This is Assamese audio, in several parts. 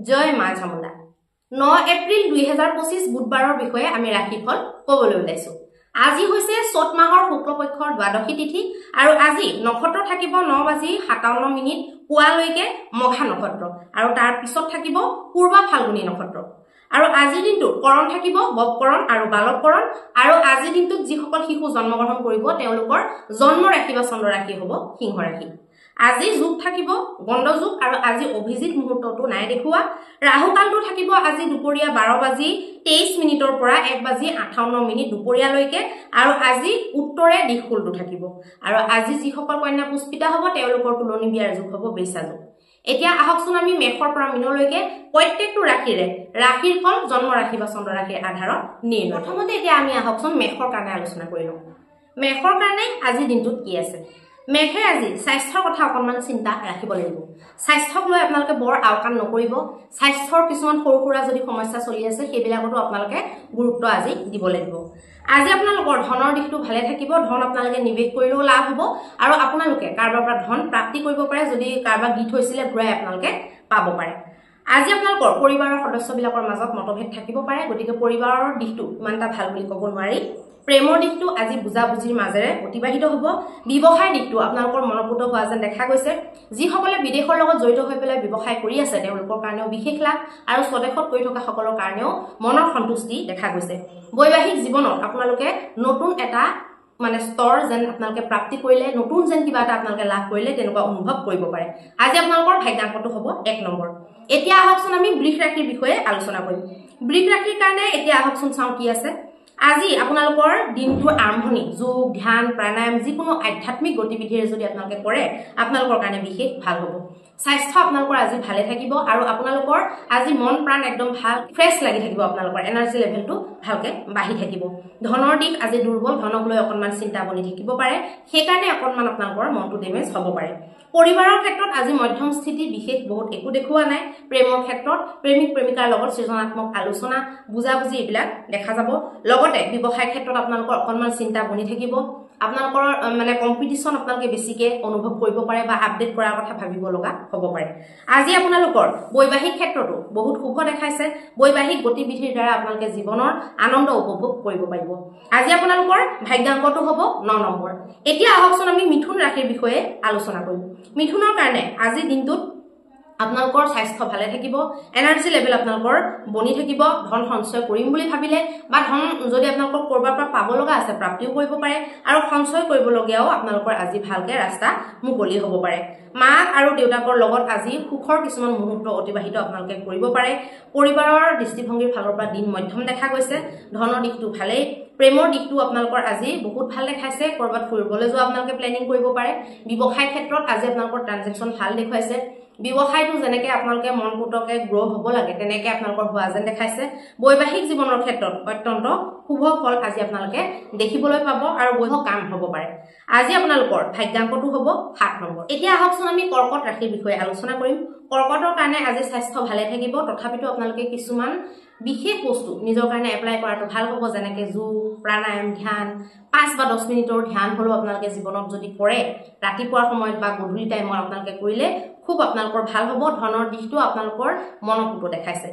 জয় মা চামুণ্ডা 9 এপ্ৰিল 2025 বুধবাৰৰ বিষয়ে আমি ৰাশিফল ক'বলৈ ওলাইছো। আজি হৈছে চত মাহৰ শুক্লপক্ষৰ দ্বাদশী তিথি আৰু আজি নক্ষত্ৰ থাকিব 9:57 পুৱালৈকে মঘা নক্ষত্ৰ আৰু তাৰ পিছত থাকিব পূৰ্বা ফাল্গুনী নক্ষত্ৰ। আৰু আজি দিনটো কৰণ থাকিব বপকৰণ আৰু বালককৰণ আৰু আজি দিনটোত যিসকল শিশু জন্মগ্ৰহণ কৰিব তেওঁলোকৰ জন্ম ৰাশি বা চন্দ্ৰ ৰাশি হ'ব সিংহ ৰাশি। আজি যুগ থাকিব গণ্ড যুগ আৰু আজি অভিজিত মুহূৰ্তটো নাই দেখুৱা। ৰাহু কালটো থাকিব আজি দুপৰীয়া 12:23 পৰা 1:58 দুপৰীয়ালৈকে আৰু আজি উত্তৰে দিশকুলটো থাকিব। আৰু আজি যিসকল কন্যা পুষ্পিতা হ'ব তেওঁলোকৰ তুলনি বিয়াৰ যুগ হ'ব বৈশা যুগ। এতিয়া আহকচোন আমি মেষৰ পৰা মীনলৈকে প্ৰত্যেকটো ৰাশিৰ ফল জন্ম ৰাশি বা চন্দ্ৰ ৰাশিৰ আধাৰত নিৰ্ণয়। প্ৰথমতে এতিয়া আমি আহকচোন মেষৰ কাৰণে আলোচনা কৰি লওঁ। মেষৰ কাৰণে আজি দিনটোত কি আছে? মেঘে আজি স্বাস্থ্যৰ কথা অকণমান চিন্তা ৰাখিব লাগিব। স্বাস্থ্যক লৈ আপোনালোকে বৰ আওকাণ নকৰিব। স্বাস্থ্যৰ কিছুমান সৰু সুৰা যদি সমস্যা চলি আছে সেইবিলাকতো আপোনালোকে গুৰুত্ব আজি দিব লাগিব। আজি আপোনালোকৰ ধনৰ দিশটো ভালে থাকিব। ধন আপোনালোকে নিৱেশ কৰিলেও লাভ হ'ব আৰু আপোনালোকে কাৰোবাৰ পৰা ধন প্ৰাপ্তি কৰিব পাৰে। যদি কাৰোবাক দি থৈছিলে ঘূৰাই আপোনালোকে পাব পাৰে। আজি আপোনালোকৰ পৰিবাৰৰ সদস্যবিলাকৰ মাজত মতভেদ থাকিব পাৰে, গতিকে পৰিবাৰৰ দিশটো ইমান এটা ভাল বুলি ক'ব নোৱাৰি। প্ৰেমৰ দিশটো আজি বুজাবুজিৰ মাজেৰে অতিবাহিত হ'ব। ব্যৱসায়ৰ দিশটো আপোনালোকৰ মনোপুত হোৱা যেন দেখা গৈছে। যিসকলে বিদেশৰ লগত জড়িত হৈ পেলাই ব্যৱসায় কৰি আছে তেওঁলোকৰ কাৰণেও বিশেষ লাভ আৰু স্বদেশত কৰি থকা সকলৰ কাৰণেও মনৰ সন্তুষ্টি দেখা গৈছে। বৈবাহিক জীৱনত আপোনালোকে নতুন এটা স্তৰ যেন আপোনালোকে প্ৰাপ্তি কৰিলে, নতুন যেন কিবা এটা আপোনালোকে লাভ কৰিলে তেনেকুৱা অনুভৱ কৰিব পাৰে। আজি আপোনালোকৰ ভাগ্যাংকটো হ'ব 1 নম্বৰ। এতিয়া আহকচোন আমি বৃষ ৰাশিৰ বিষয়ে আলোচনা কৰিম। বৃষ ৰাশিৰ কাৰণে এতিয়া আহকচোন চাওঁ কি আছে। আজি আপোনালোকৰ দিনটোৰ আৰম্ভণি যোগ ধ্যান প্ৰাণায়াম যিকোনো আধ্যাত্মিক গতিবিধিৰে যদি আপোনালোকে কৰে আপোনালোকৰ কাৰণে বিশেষ ভাল হ'ব। স্বাস্থ্য আপোনালোকৰ আজি ভালে থাকিব আৰু আপোনালোকৰ আজি মন প্ৰাণ একদম ভাল ফ্ৰেছ লাগি থাকিব। আপোনালোকৰ এনাৰ্জি লেভেলটো ভালকে বাঢ়ি থাকিব। ধনৰ দিশ আজি দুৰ্বল, ধনক লৈ অকণমান চিন্তা বনি থাকিব পাৰে, সেইকাৰণে অকণমান আপোনালোকৰ মনটো ডেমেজ হ'ব পাৰে। পৰিবাৰৰ ক্ষেত্ৰত আজি মধ্যম স্থিতি, বিশেষ বহুত একো দেখুওৱা নাই। প্ৰেমৰ ক্ষেত্ৰত প্ৰেমিক প্ৰেমিকাৰ লগত সৃজনাত্মক আলোচনা বুজাবুজি এইবিলাক দেখা যাব। লগতে ব্যৱসায় ক্ষেত্ৰত আপোনালোকৰ অকণমান চিন্তা বনি থাকিব। আপোনালোকৰ কম্পিটিশ্যন আপোনালোকে বেছিকে অনুভৱ কৰিব পাৰে বা আপডেট কৰাৰ কথা ভাবিব লগা হ'ব পাৰে। আজি আপোনালোকৰ বৈবাহিক ক্ষেত্ৰতো বহুত শুভ দেখাইছে। বৈবাহিক গতিবিধিৰ দ্বাৰা আপোনালোকে জীৱনৰ আনন্দ উপভোগ কৰিব পাৰিব। আজি আপোনালোকৰ ভাগ্যাংকটো হ'ব 9 নম্বৰ। এতিয়া আহকচোন আমি মিথুন ৰাশিৰ বিষয়ে আলোচনা কৰিম। মিথুনৰ কাৰণে আজি দিনটোত আপোনালোকৰ স্বাস্থ্য ভালে থাকিব, এনাৰ্জি লেভেল আপোনালোকৰ বনি থাকিব। ধন সঞ্চয় কৰিম বুলি ভাবিলে বা ধন যদি আপোনালোকৰ ক'ৰবাৰ পৰা পাব লগা আছে প্ৰাপ্তিও কৰিব পাৰে আৰু সঞ্চয় কৰিবলগীয়াও আপোনালোকৰ আজি ভালকে ৰাস্তা মুকলি হ'ব পাৰে। মা আৰু দেউতাকৰ লগত আজি সুখৰ কিছুমান মুহূৰ্ত অতিবাহিত আপোনালোকে কৰিব পাৰে। পৰিবাৰৰ দৃষ্টিভংগীৰ ফালৰ পৰা দিন মধ্যম দেখা গৈছে। ধনৰ দিশটো ভালেই। প্ৰেমৰ দিশটো আপোনালোকৰ আজি বহুত ভাল দেখাইছে। ক'ৰবাত ফুৰিবলৈ যোৱা আপোনালোকে প্লেনিং কৰিব পাৰে। ব্যৱসায় ক্ষেত্ৰত আজি আপোনালোকৰ ট্ৰানজেকশ্যন ভাল দেখুৱাইছে। ব্যৱসায়টো যেনেকে আপোনালোকে মনপুতকে গ্ৰ' হ'ব লাগে তেনেকে আপোনালোকৰ হোৱা যেন দেখাইছে। বৈবাহিক জীৱনৰ ক্ষেত্ৰত অত্যন্ত শুভ ফল আজি আপোনালোকে দেখিবলৈ পাব আৰু বৈবাহিক কাম হ'ব পাৰে। আজি আপোনালোকৰ ভাগ্যাংকটো হ'ব 7 নম্বৰ। এতিয়া আহকচোন আমি কৰ্কট ৰাশিৰ বিষয়ে আলোচনা কৰিম। কৰ্কটৰ কাৰণে আজি স্বাস্থ্য ভালে থাকিব, তথাপিতো আপোনালোকে কিছুমান বিশেষ বস্তু নিজৰ কাৰণে এপ্লাই কৰাটো ভাল হ'ব, যেনেকে যোগ প্ৰাণায়াম ধ্যান 5 বা 10 মিনিটৰ ধ্যান হ'লেও আপোনালোকে জীৱনত যদি কৰে ৰাতিপুৱাৰ সময়ত বা গধূলি টাইমত আপোনালোকে কৰিলে খুব আপোনালোকৰ ভাল হ'ব। ধনৰ দিশটো আপোনালোকৰ মনোপুত দেখাইছে।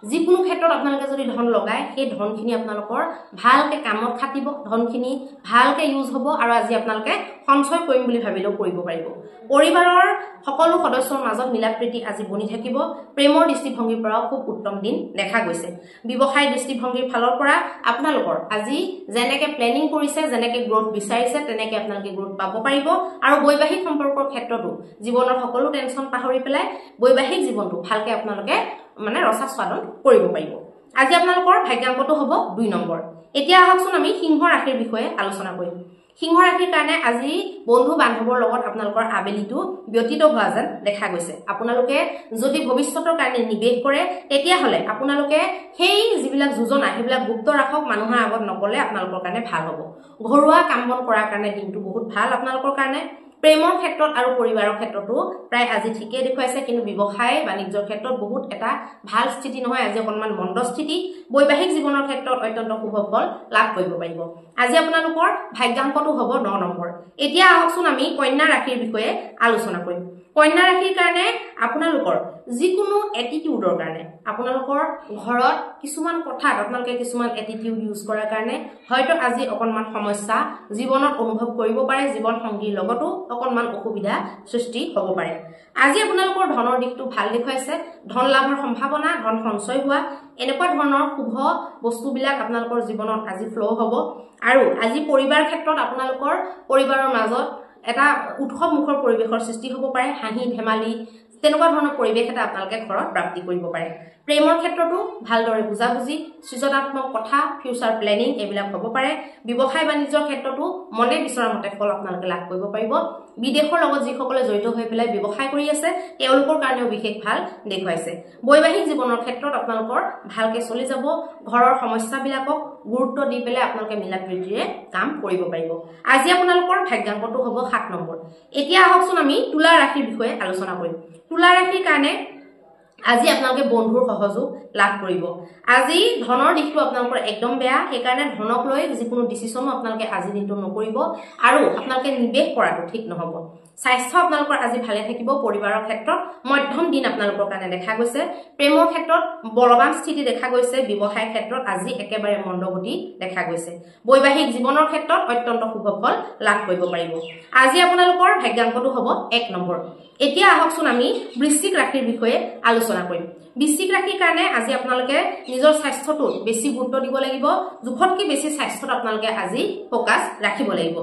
যিকোনো ক্ষেত্ৰত আপোনালোকে যদি ধন লগায় সেই ধনখিনি আপোনালোকৰ ভালকে কামত খাটিব, ধনখিনি ভালকে ইউজ হ'ব আৰু আজি আপোনালোকে সঞ্চয় কৰিম বুলি ভাবিলেও কৰিব পাৰিব। পৰিবাৰৰ সকলো সদস্যৰ মাজত মিলা প্ৰীতি আজি বনি থাকিব। প্ৰেমৰ দৃষ্টিভংগীৰ পৰাও খুব উত্তম দিন দেখা গৈছে। ব্যৱসায় দৃষ্টিভংগীৰ ফালৰ পৰা আপোনালোকৰ আজি যেনেকে প্লেনিং কৰিছে, যেনেকে গ্ৰোথ বিচাৰিছে তেনেকে আপোনালোকে গ্ৰোথ পাব পাৰিব। আৰু বৈবাহিক সম্পৰ্কৰ ক্ষেত্ৰতো জীৱনৰ সকলো টেনচন পাহৰি পেলাই বৈবাহিক জীৱনটো ভালকে আপোনালোকে ৰসাস্বাদন কৰিব পাৰিব। আজি আপোনালোকৰ ভাগ্যাংকটো হ'ব 2 নম্বৰ। এতিয়া আহকচোন আমি সিংহ ৰাশিৰ বিষয়ে আলোচনা কৰিম। সিংহ ৰাশিৰ কাৰণে আজি বন্ধু বান্ধৱৰ লগত আপোনালোকৰ আবেলিটো ব্যতীত হোৱা যেন দেখা গৈছে। আপোনালোকে যদি ভৱিষ্যতৰ কাৰণে নিৱেশ কৰে তেতিয়াহ'লে আপোনালোকে সেই যিবিলাক যোজনা সেইবিলাক গুপ্ত ৰাখক, মানুহৰ আগত নকলে আপোনালোকৰ কাৰণে ভাল হ'ব। ঘৰুৱা কাম বন কৰাৰ কাৰণে দিনটো বহুত ভাল আপোনালোকৰ কাৰণে। প্ৰেমৰ ক্ষেত্ৰত আৰু পৰিবাৰৰ ক্ষেত্ৰতো প্ৰায় আজি ঠিকেই দেখুৱাইছে, কিন্তু ব্যৱসায় বাণিজ্যৰ ক্ষেত্ৰত বহুত এটা ভাল স্থিতি নহয়, আজি অকণমান মন্দ স্থিতি। বৈবাহিক জীৱনৰ ক্ষেত্ৰত অত্যন্ত শুভ ফল লাভ কৰিব পাৰিব। আজি আপোনালোকৰ ভাগ্যাংকটো হ'ব 9 নম্বৰ। এতিয়া আহকচোন আমি কন্যা ৰাশিৰ বিষয়ে আলোচনা কৰিম। কন্যা ৰাশিৰ কাৰণে আপোনালোকৰ যিকোনো এটিটিউডৰ কাৰণে আপোনালোকৰ ঘৰত কিছুমান কথাত আপোনালোকে কিছুমান এটিটিউড ইউজ কৰাৰ কাৰণে হয়তো আজি অকণমান সমস্যা জীৱনত অনুভৱ কৰিব পাৰে জীৱন সংগীৰ লগতো অকণমান অসুবিধা সৃষ্টি হ'ব পাৰে আজি আপোনালোকৰ ধনৰ দিশটো ভাল দেখুৱাইছে ধন লাভৰ সম্ভাৱনা ধন সঞ্চয় হোৱা এনেকুৱা ধৰণৰ শুভ বস্তুবিলাক আপোনালোকৰ জীৱনত আজি ফ্লো হ'ব আৰু আজি পৰিবাৰ ক্ষেত্ৰত আপোনালোকৰ পৰিবাৰৰ মাজত এটা উৎসৱ মুখৰ পৰিবেশৰ সৃষ্টি হ'ব পাৰে হাঁহি ধেমালি তেনেকুৱা ধৰণৰ পৰিবেশ এটা আপোনালোকে ঘৰত প্ৰাপ্তি কৰিব পাৰে প্ৰেমৰ ক্ষেত্ৰতো ভালদৰে বুজাবুজি সৃজনাত্মক কথা ফিউচাৰ প্লেনিং এইবিলাক হ'ব পাৰে ব্যৱসায় বাণিজ্যৰ ক্ষেত্ৰতো মনে বিচৰা মতে ফল আপোনালোকে লাভ কৰিব পাৰিব বিদেশৰ লগত যিসকলে জড়িত হৈ পেলাই ব্যৱসায় কৰি আছে তেওঁলোকৰ কাৰণেও বিশেষ ভাল দেখুৱাইছে বৈবাহিক জীৱনৰ ক্ষেত্ৰত আপোনালোকৰ ভালকে চলি যাব ঘৰৰ সমস্যাবিলাকক গুৰুত্ব দি পেলাই আপোনালোকে মিলা প্ৰীতিৰে কাম কৰিব পাৰিব আজি আপোনালোকৰ ভাগ্যাংকটো হ'ব 7 নম্বৰ এতিয়া আহকচোন আমি তুলা ৰাশিৰ বিষয়ে আলোচনা কৰিম তুলা ৰাশিৰ কাৰণে আজি আপোনালোকে বন্ধুৰ সহযোগ লাভ কৰিব আজি ধনৰ দিশটো আপোনালোকৰ একদম বেয়া সেই কাৰণে ধনক লৈ যিকোনো ডিসিশনো আপোনালোকে আজি দিনটো নকৰিব আৰু আপোনালোকে নিবেশ কৰাটো ঠিক নহব স্বাস্থ্য আপোনালোকৰ আজি ভালে থাকিব পৰিবাৰৰ ক্ষেত্ৰত মধ্যম দিন আপোনালোকৰ কাৰণে দেখা গৈছে প্ৰেমৰ ক্ষেত্ৰত বলৱান স্থিতি দেখা গৈছে ব্যৱসায় ক্ষেত্ৰত আজি একেবাৰে মন্দগতি দেখা গৈছে বৈবাহিক জীৱনৰ ক্ষেত্ৰত অত্যন্ত শুভ ফল লাভ কৰিব পাৰিব আজি আপোনালোকৰ ভাগ্যাংকটো হ'ব 1 নম্বৰ এতিয়া আহকচোন আমি বৃশ্চিক ৰাশিৰ বিষয়ে আলোচনা কৰিম বৃশ্চিক ৰাশিৰ কাৰণে আজি আপোনালোকে নিজৰ স্বাস্থ্যটো বেছি গুৰুত্ব দিব লাগিব জুখতকৈ বেছি স্বাস্থ্যত আপোনালোকে আজি ফোকাস ৰাখিব লাগিব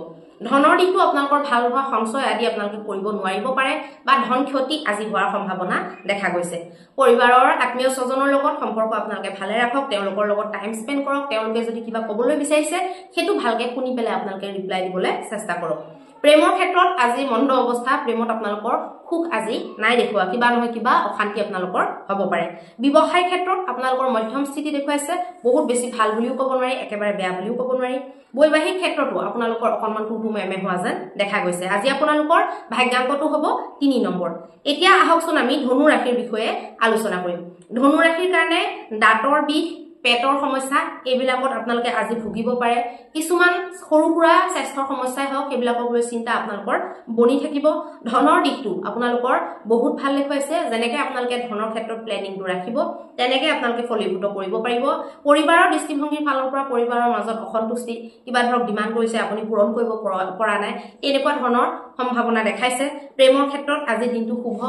ধনৰ দিশটো আপোনালোকৰ ভাল হোৱা সঞ্চয় আদি আপোনালোকে কৰিব নোৱাৰিব পাৰে বা ধন ক্ষতি আজি হোৱাৰ সম্ভাৱনা দেখা গৈছে পৰিবাৰৰ আত্মীয় স্বজনৰ লগত সম্পৰ্ক আপোনালোকে ভালে ৰাখক তেওঁলোকৰ লগত টাইম স্পেন্ড কৰক তেওঁলোকে যদি কিবা ক'বলৈ বিচাৰিছে সেইটো ভালকে শুনি পেলাই আপোনালোকে ৰিপ্লাই দিবলৈ চেষ্টা কৰক প্ৰেমৰ ক্ষেত্ৰত আজি মন্দ অৱস্থা প্ৰেমত আপোনালোকৰ খুক আজি নাই দেখুৱা কিবা নহয় কিবা অশান্তি আপোনালোকৰ হ'ব পাৰে ব্যৱসায় ক্ষেত্ৰত আপোনালোকৰ মধ্যম স্থিতি দেখুৱাইছে বহুত বেছি ভাল বুলিও ক'ব নোৱাৰি একেবাৰে বেয়া বুলিও ক'ব নোৱাৰি বৈবাহিক ক্ষেত্ৰতো আপোনালোকৰ অকণমান টুটুমেমে হোৱা যেন দেখা গৈছে আজি আপোনালোকৰ ভাগ্যাংকটো হ'ব 3 নম্বৰ এতিয়া আহকচোন আমি ধনু ৰাশিৰ বিষয়ে আলোচনা কৰিম ধনু ৰাশিৰ কাৰণে দাঁতৰ বিষ পেটৰ সমস্যা এইবিলাকত আপোনালোকে আজি ভুগিব পাৰে কিছুমান সৰুকুৰা স্বাস্থ্যৰ সমস্যাই হওক এইবিলাকক লৈ চিন্তা আপোনালোকৰ বনি থাকিব ধনৰ দিশটো আপোনালোকৰ বহুত ভাল দেখুৱাইছে যেনেকৈ আপোনালোকে ধনৰ ক্ষেত্ৰত প্লেনিংটো ৰাখিব তেনেকৈ আপোনালোকে ফলীভূত কৰিব পাৰিব পৰিবাৰৰ দৃষ্টিভংগীৰ ফালৰ পৰা পৰিবাৰৰ মাজত অসন্তুষ্টি কিবা ধৰক ডিমাণ্ড কৰিছে আপুনি পূৰণ কৰিব পৰা নাই এনেকুৱা ধৰণৰ সম্ভাৱনা দেখাইছে প্ৰেমৰ ক্ষেত্ৰত আজি দিনটো শুভ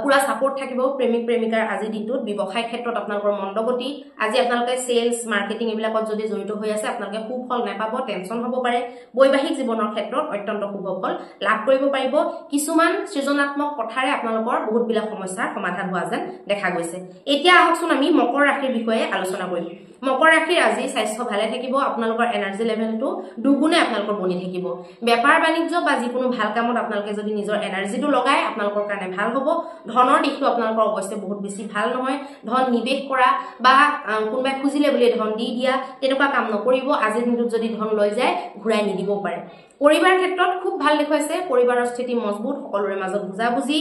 পুৰা সাপোৰ্ট থাকিব প্ৰেমিক প্ৰেমিকাৰ আজি দিনটোত ব্যৱসায় ক্ষেত্ৰত আপোনালোকৰ মন্দগতি আজি আপোনালোকে সেলস মাৰ্কেটিং এইবিলাকত যদি জড়িত হৈ আছে আপোনালোকে সুফল নাপাব টেনচন হ'ব পাৰে বৈবাহিক জীৱনৰ ক্ষেত্ৰত অত্যন্ত শুভ ফল লাভ কৰিব পাৰিব কিছুমান সৃজনাত্মক কথাৰে আপোনালোকৰ বহুত বিলাক সমস্যাৰ সমাধান হোৱা যেন দেখা গৈছে এতিয়া আহকচোন আমি মকৰ ৰাশিৰ বিষয়ে আলোচনা কৰিম মকৰ ৰাশিৰ আজি স্বাস্থ্য ভালে থাকিব আপোনালোকৰ এনাৰ্জি লেভেলটো দুগুণে আপোনালোকৰ বনি থাকিব বেপাৰ বাণিজ্য বা যিকোনো ভাল কামত আপোনালোকে যদি নিজৰ এনাৰ্জিটো লগায় আপোনালোকৰ কাৰণে ভাল হ'ব ধনৰ দিশটো আপোনালোকৰ অৱশ্যে বহুত বেছি ভাল নহয় ধন নিবেশ কৰা বা কোনোবাই খুজিলে বুলি ধন দি দিয়া তেনেকুৱা কাম নকৰিব আজি দিনটোত যদি ধন লৈ যায় ঘূৰাই নিদিব পাৰে পৰিবাৰ ক্ষেত্ৰত খুব ভাল দেখুৱাইছে পৰিবাৰৰ স্থিতি মজবুত সকলোৰে মাজত বুজাবুজি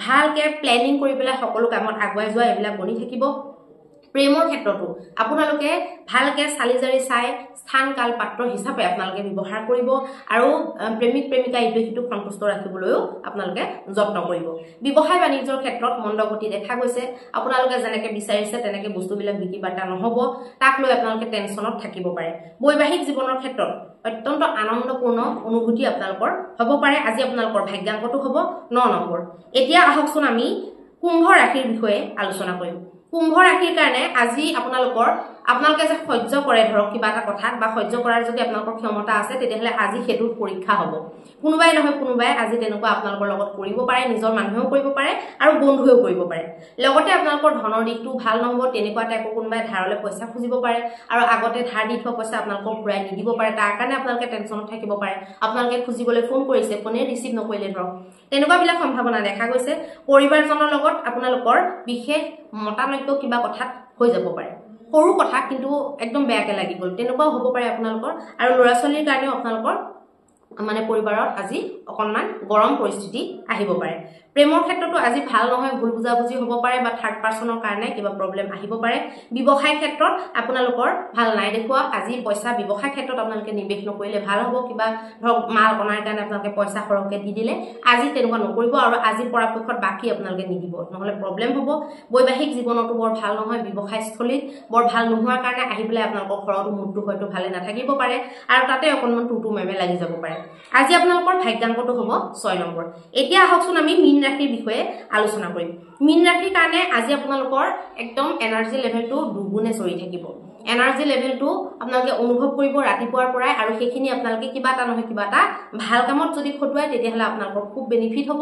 ভালকে প্লেনিং কৰি পেলাই সকলো কামত আগুৱাই যোৱা এইবিলাক বনি থাকিব প্ৰেমৰ ক্ষেত্ৰটো আপোনালোকে ভালকে চালিজাৰি চাই স্থান কাল পাত্ৰ হিচাপে আপোনালোকে ব্যৱহাৰ কৰিব আৰু প্ৰেমিক প্ৰেমিকা ইটোহিটোক সন্তুষ্ট ৰাখিবলৈও আপোনালোকে যত্ন কৰিব ব্যৱসায় বাণিজ্যৰ ক্ষেত্ৰত মন্দগতি দেখা গৈছে আপোনালোকে যেনেকৈ বিচাৰিছে তেনেকৈ বস্তুবিলাক বিক্ৰী বাৰ্তা নহব তাক লৈ আপোনালোকে টেনচনত থাকিব পাৰে বৈবাহিক জীৱনৰ ক্ষেত্ৰত অত্যন্ত আনন্দপূৰ্ণ অনুভূতি আপোনালোকৰ হ'ব পাৰে আজি আপোনালোকৰ ভাগ্যাংকটো হ'ব 9 নম্বৰ এতিয়া আহকচোন আমি কুম্ভ ৰাশিৰ বিষয়ে আলোচনা কৰিম কুম্ভ ৰাশিৰ কাৰণে আজি আপোনালোকে যে সহ্য কৰে ধৰক কিবা এটা কথাত বা সহ্য কৰাৰ যদি আপোনালোকৰ ক্ষমতা আছে তেতিয়াহলে আজি হেতুৰ পৰীক্ষা হ'ব কোনোবাই নহয় কোনোবাই আজি তেনেকুৱা আপোনালোকৰ লগত কৰিব পাৰে নিজৰ মানুহেও কৰিব পাৰে আৰু বন্ধুৱেও কৰিব পাৰে লগতে আপোনালোকৰ ধনৰ দিশটো ভাল নহব তেনেকুৱা টাইপৰ কোনোবাই ধাৰলৈ পইচা খুজিব পাৰে আৰু আগতে ধাৰ দি থোৱা পইচা আপোনালোকক ঘূৰাই নিদিব পাৰে তাৰ কাৰণে আপোনালোকে টেনচনত থাকিব পাৰে আপোনালোকে খুজিবলৈ ফোন কৰিছে ফোনে ৰিচিভ নকৰিলে ধৰক তেনেকুৱা বিলাক সম্ভাৱনা দেখা গৈছে পৰিবাৰজনৰ লগত আপোনালোকৰ বিশেষ মতানৈক্য কিবা কথাত হৈ যাব পাৰে সৰু কথা কিন্তু একদম বেয়াকে লাগি গ'ল তেনেকুৱাও হ'ব পাৰে আপোনালোকৰ আৰু ল'ৰা ছোৱালীৰ কাৰণেও আপোনালোকৰ মানে পৰিবাৰত আজি অকণমান গৰম পৰিস্থিতি আহিব পাৰে প্ৰেমৰ ক্ষেত্ৰতো আজি ভাল নহয়, ভুল বুজাবুজি হ'ব পাৰে বা থাৰ্ড পাৰ্চনৰ কাৰণে কিবা প্ৰব্লেম আহিব পাৰে। ব্যৱসায় ক্ষেত্ৰত আপোনালোকৰ ভাল নাই দেখুৱা, আজি পইচা ব্যৱসায় ক্ষেত্ৰত আপোনালোকে নিৱেশ নকৰিলে ভাল হ'ব। কিবা ধৰক মাল অনাৰ কাৰণে আপোনালোকে পইচা সৰহকৈ দি দিলে, আজি তেনেকুৱা নকৰিব আৰু আজি পৰাপক্ষত বাকী আপোনালোকে নিদিব, নহ'লে প্ৰব্লেম হ'ব। বৈবাহিক জীৱনতো বৰ ভাল নহয়, ব্যৱসায়স্থলীত বৰ ভাল নোহোৱাৰ কাৰণে আহি পেলাই আপোনালোকৰ ঘৰতো মুডটো হয়তো ভালে নাথাকিব পাৰে আৰু তাতে অকণমান টুটু মেমে লাগি যাব পাৰে। আজি আপোনালোকৰ ভাগ্যাংকটো হ'ব 6 নম্বৰ। এতিয়া আহকচোন আমি মীন ৰাশিৰ বিষয়ে আলোচনা কৰিম। মীন ৰাশিৰ কাৰণে আজি আপোনালোকৰ একদম এনাৰ্জি লেভেলটো দুগুণে চৰি থাকিব। এনাৰ্জি লেভেলটো আপোনালোকে অনুভৱ কৰিব ৰাতিপুৱাৰ পৰাই, আৰু সেইখিনি আপোনালোকে কিবা এটা নহয় কিবা এটা ভাল কামত যদি খটুৱায় তেতিয়াহ'লে আপোনালোকৰ খুব বেনিফিট হ'ব।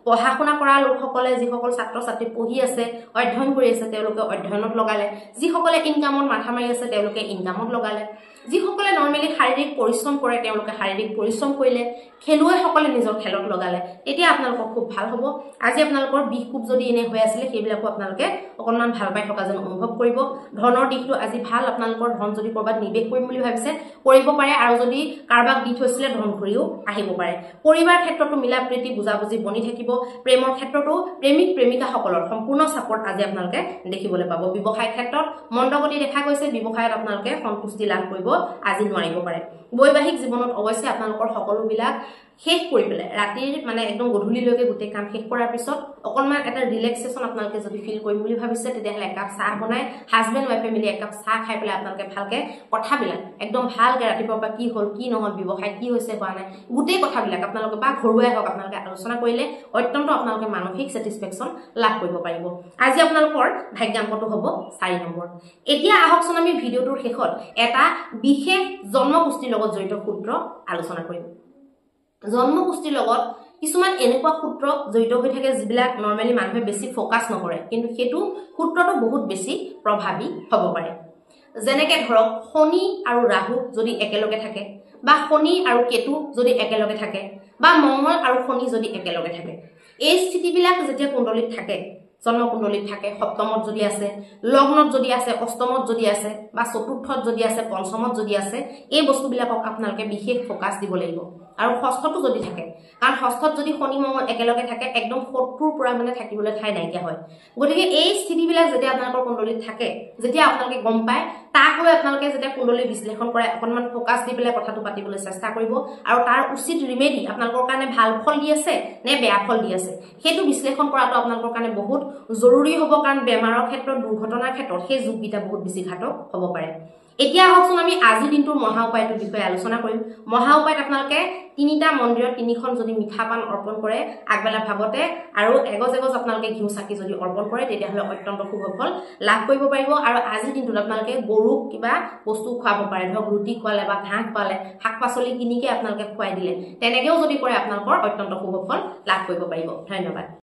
পঢ়া শুনা কৰা লোকসকলে, যিসকল ছাত্ৰ ছাত্ৰী পঢ়ি আছে, অধ্যয়ন কৰি আছে, তেওঁলোকে অধ্যয়নত লগালে। যিসকলে ইনকামত মাথা মাৰি আছে তেওঁলোকে ইনকামত লগালে। যিসকলে নৰ্মেলি শাৰীৰিক পৰিশ্ৰম কৰে তেওঁলোকে শাৰীৰিক পৰিশ্ৰম কৰিলে। খেলুৱৈসকলে নিজৰ খেলত লগালে, তেতিয়া আপোনালোকৰ খুব ভাল হ'ব। আজি আপোনালোকৰ বিষ কোব যদি এনে হৈ আছিলে সেইবিলাকো আপোনালোকে অকণমান ভাল পাই থকা যেন অনুভৱ কৰিব। ধনৰ দিশটো আজি ভাল, আপোনালোকৰ ধন যদি ক'ৰবাত নিৱেশ কৰিম বুলি ভাবিছে কৰিব পাৰে, আৰু যদি কাৰোবাক দি থৈছিলে ধন ঘূৰিও আহিব পাৰে। পৰিবাৰ ক্ষেত্ৰতো মিলা প্ৰীতি বুজাবুজি বনি থাকিব। প্ৰেমৰ ক্ষেত্ৰতো প্ৰেমিক প্ৰেমিকাসকলৰ সম্পূৰ্ণ ছাপোৰ্ট আজি আপোনালোকে দেখিবলৈ পাব। ব্যৱসায় ক্ষেত্ৰত মন্দগতি দেখা গৈছে, ব্যৱসায়ত আপোনালোকে সন্তুষ্টি লাভ কৰিব আজি নোৱাৰিব পাৰে। বৈবাহিক জীৱনত অৱশ্যে আপোনালোকৰ সকলোবিলাক শেষ কৰি পেলাই ৰাতিৰ মানে একদম গধূলিলৈকে গোটেই কাম শেষ কৰাৰ পিছত অকণমান এটা ৰিলেক্সেশ্যন আপোনালোকে যদি ফিল কৰিম বুলি ভাবিছে তেতিয়াহ'লে একাপ চাহ বনাই হাজবেণ্ড ৱাইফে মিলি একাপ চাহ খাই পেলাই আপোনালোকে ভালকে কথাবিলাক একদম ভালকে ৰাতিপুৱাৰ পৰা কি হ'ল কি নহ'ল, ব্যৱসায় কি হৈছে হোৱা নাই, গোটেই কথাবিলাক আপোনালোকে বা ঘৰুৱাই হওক আপোনালোকে আলোচনা কৰিলে অত্যন্ত আপোনালোকে মানসিক ছেটিছফেকশ্যন লাভ কৰিব পাৰিব। আজি আপোনালোকৰ ভাগ্যাংকটো হ'ব 4 নম্বৰ। এতিয়া আহকচোন আমি ভিডিঅ'টোৰ শেষত এটা বিশেষ জন্মকুষ্ঠিৰ লগত জড়িত সূত্ৰ আলোচনা কৰিম। জন্মকুষ্ঠিৰ লগত কিছুমান এনেকুৱা সূত্ৰ জড়িত হৈ থাকে যিবিলাক নৰ্মেলি মানুহে বেছি ফ'কাছ নকৰে, কিন্তু সেইটো সূত্ৰটো বহুত বেছি প্ৰভাৱী হ'ব পাৰে। যেনেকে ধৰক শনি আৰু ৰাহু যদি একেলগে থাকে, বা শনি আৰু কেতু যদি একেলগে থাকে, বা মংগল আৰু শনি যদি একেলগে থাকে, এই স্থিতিবিলাক যেতিয়া কুণ্ডলীত থাকে, জন্মকুণ্ডলীত থাকে, সপ্তমত যদি আছে, লগ্নত যদি আছে, অষ্টমত যদি আছে, বা চতুৰ্থত যদি আছে, পঞ্চমত যদি আছে, এই বস্তুবিলাকক আপোনালোকে বিশেষ ফ'কাছ দিব লাগিব। আৰু ষষ্ঠটো যদি থাকে, কাৰণ ষষ্ঠত যদি শনি মংগল একেলগে থাকে একদম শত্ৰুৰ পৰা মানে থাকিবলৈ ঠাই নাইকিয়া হয়। গতিকে এই স্থিতিবিলাক যেতিয়া আপোনালোকৰ কুণ্ডলীত থাকে, যেতিয়া আপোনালোকে গম পায়, তাক লৈ আপোনালোকে যেতিয়া কুণ্ডলী বিশ্লেষণ কৰে অকণমান ফ'কাছ দি পেলাই কথাটো পাতিবলৈ চেষ্টা কৰিব, আৰু তাৰ উচিত ৰিমেডি আপোনালোকৰ কাৰণে ভাল ফল দি আছে নে বেয়া ফল দি আছে সেইটো বিশ্লেষণ কৰাটো আপোনালোকৰ কাৰণে বহুত জৰুৰী হ'ব, কাৰণ বেমাৰৰ ক্ষেত্ৰত, দুৰ্ঘটনাৰ ক্ষেত্ৰত সেই যুগকেইটা বহুত বেছি ঘাতক হ'ব পাৰে। এতিয়া আহকচোন আমি আজিৰ দিনটোৰ মহা উপায়টোৰ বিষয়ে আলোচনা কৰিম। মহা উপায়ত আপোনালোকে 3টা মন্দিৰত 3খন যদি মিঠা পান অৰ্পণ কৰে আগবেলা ভাগতে, আৰু এগজ আপোনালোকে ঘিউ চাকি যদি অৰ্পণ কৰে তেতিয়াহ'লে অত্যন্ত শুভ ফল লাভ কৰিব পাৰিব। আৰু আজিৰ দিনটোত আপোনালোকে গৰুক কিবা বস্তু খুৱাব পাৰে, ধৰক ৰুটি খুৱালে বা ঘাঁহ খুৱালে, শাক পাচলি কিনিকে আপোনালোকে খুৱাই দিলে, তেনেকেও যদি কৰে আপোনালোকৰ অত্যন্ত শুভ ফল লাভ কৰিব পাৰিব। ধন্যবাদ।